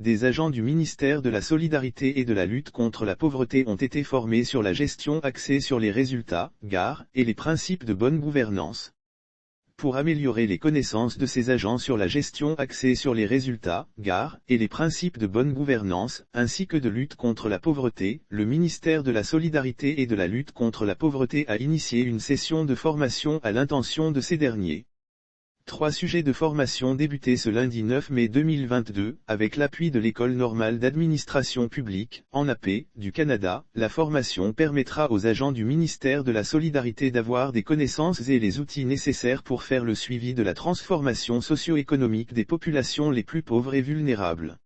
Des agents du ministère de la Solidarité et de la lutte contre la pauvreté ont été formés sur la gestion axée sur les résultats, GAR, et les principes de bonne gouvernance. Pour améliorer les connaissances de ces agents sur la gestion axée sur les résultats, GAR, et les principes de bonne gouvernance, ainsi que de lutte contre la pauvreté, le ministère de la Solidarité et de la lutte contre la pauvreté a initié une session de formation à l'intention de ces derniers. 3 sujets de formation débutés ce lundi 9 mai 2022, avec l'appui de l'École normale d'administration publique, en AP, du Canada. La formation permettra aux agents du ministère de la Solidarité d'avoir des connaissances et les outils nécessaires pour faire le suivi de la transformation socio-économique des populations les plus pauvres et vulnérables.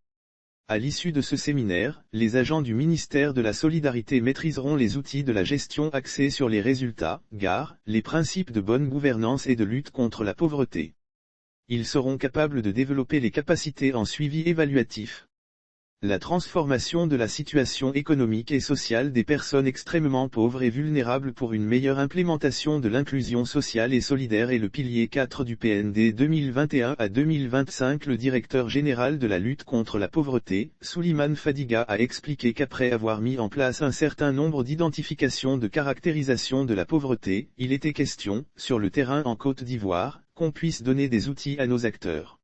À l'issue de ce séminaire, les agents du ministère de la Solidarité maîtriseront les outils de la gestion axée sur les résultats, GAR, les principes de bonne gouvernance et de lutte contre la pauvreté. Ils seront capables de développer les capacités en suivi évaluatif. La transformation de la situation économique et sociale des personnes extrêmement pauvres et vulnérables pour une meilleure implémentation de l'inclusion sociale et solidaire est le pilier 4 du PND 2021 à 2025. Le directeur général de la lutte contre la pauvreté, Souleymane Fadiga, a expliqué qu'après avoir mis en place un certain nombre d'identifications de caractérisation de la pauvreté, il était question, sur le terrain en Côte d'Ivoire, qu'on puisse donner des outils à nos acteurs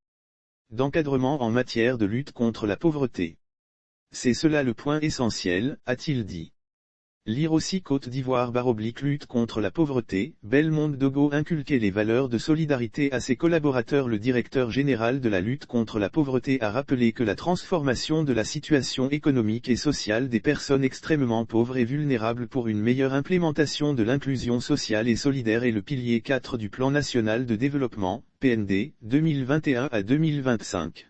d'encadrement en matière de lutte contre la pauvreté. C'est cela le point essentiel, a-t-il dit. Lire aussi Côte d'Ivoire / lutte contre la pauvreté, Belmonde Dogo inculquer les valeurs de solidarité à ses collaborateurs. Le directeur général de la lutte contre la pauvreté a rappelé que la transformation de la situation économique et sociale des personnes extrêmement pauvres et vulnérables pour une meilleure implémentation de l'inclusion sociale et solidaire est le pilier 4 du Plan national de développement, PND, 2021 à 2025.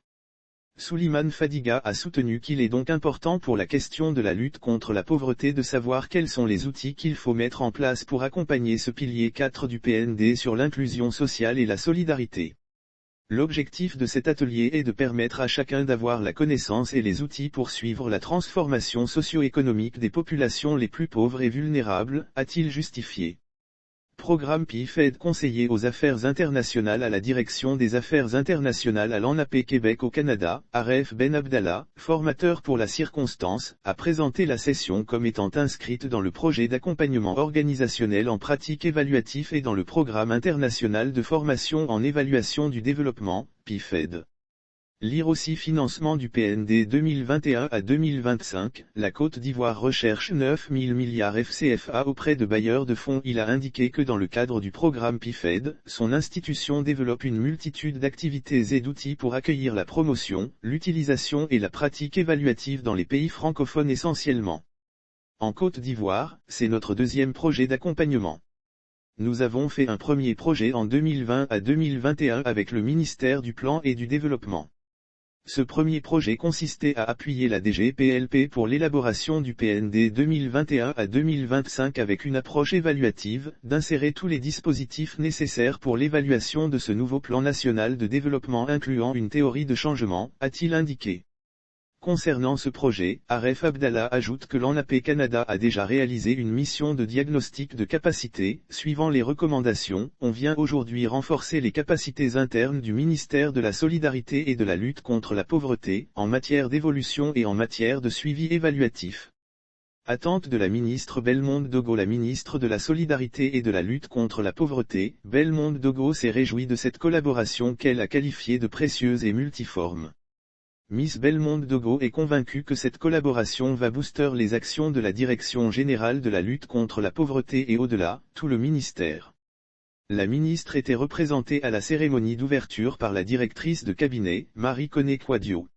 Souleymane Fadiga a soutenu qu'il est donc important pour la question de la lutte contre la pauvreté de savoir quels sont les outils qu'il faut mettre en place pour accompagner ce pilier 4 du PND sur l'inclusion sociale et la solidarité. L'objectif de cet atelier est de permettre à chacun d'avoir la connaissance et les outils pour suivre la transformation socio-économique des populations les plus pauvres et vulnérables, a-t-il justifié. Programme PIFED conseiller aux affaires internationales à la direction des affaires internationales à l'ANAP Québec au Canada, Aref Ben Abdallah, formateur pour la circonstance, a présenté la session comme étant inscrite dans le projet d'accompagnement organisationnel en pratique évaluatif et dans le programme international de formation en évaluation du développement, PIFED. Lire aussi financement du PND 2021 à 2025, la Côte d'Ivoire recherche 9 000 milliards FCFA auprès de bailleurs de fonds. Il a indiqué que dans le cadre du programme PIFED, son institution développe une multitude d'activités et d'outils pour accueillir la promotion, l'utilisation et la pratique évaluative dans les pays francophones essentiellement. En Côte d'Ivoire, c'est notre deuxième projet d'accompagnement. Nous avons fait un premier projet en 2020 à 2021 avec le ministère du Plan et du Développement. Ce premier projet consistait à appuyer la DGPLP pour l'élaboration du PND 2021 à 2025 avec une approche évaluative, d'insérer tous les dispositifs nécessaires pour l'évaluation de ce nouveau plan national de développement incluant une théorie de changement, a-t-il indiqué. Concernant ce projet, Aref Abdallah ajoute que l'ANAP Canada a déjà réalisé une mission de diagnostic de capacité. Suivant les recommandations, on vient aujourd'hui renforcer les capacités internes du ministère de la Solidarité et de la lutte contre la pauvreté, en matière d'évolution et en matière de suivi évaluatif. Attente de la ministre Belmonde Dogo. La ministre de la Solidarité et de la lutte contre la pauvreté, Belmonde Dogo, s'est réjouie de cette collaboration qu'elle a qualifiée de précieuse et multiforme. Miss Belmonde Dogo est convaincue que cette collaboration va booster les actions de la Direction générale de la lutte contre la pauvreté et au-delà, tout le ministère. La ministre était représentée à la cérémonie d'ouverture par la directrice de cabinet, Marie-Conée Quadio.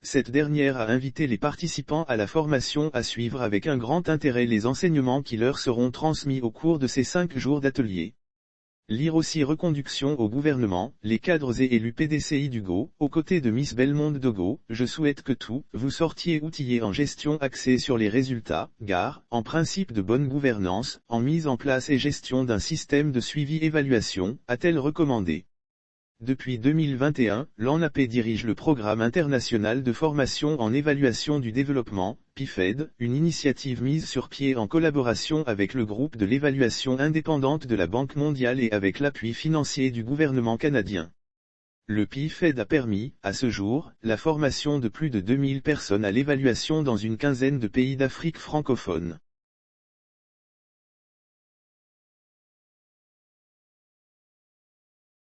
Cette dernière a invité les participants à la formation à suivre avec un grand intérêt les enseignements qui leur seront transmis au cours de ces 5 jours d'atelier. Lire aussi reconduction au gouvernement, les cadres et élus PDCI d'Hugo, aux côtés de Miss Belmonde Dogo, je souhaite que vous sortiez outillés en gestion axée sur les résultats, GAR, en principe de bonne gouvernance, en mise en place et gestion d'un système de suivi-évaluation, a-t-elle recommandé. Depuis 2021, l'ANAP dirige le Programme international de formation en évaluation du développement, PIFED, une initiative mise sur pied en collaboration avec le groupe de l'évaluation indépendante de la Banque mondiale et avec l'appui financier du gouvernement canadien. Le PIFED a permis, à ce jour, la formation de plus de 2000 personnes à l'évaluation dans une quinzaine de pays d'Afrique francophone.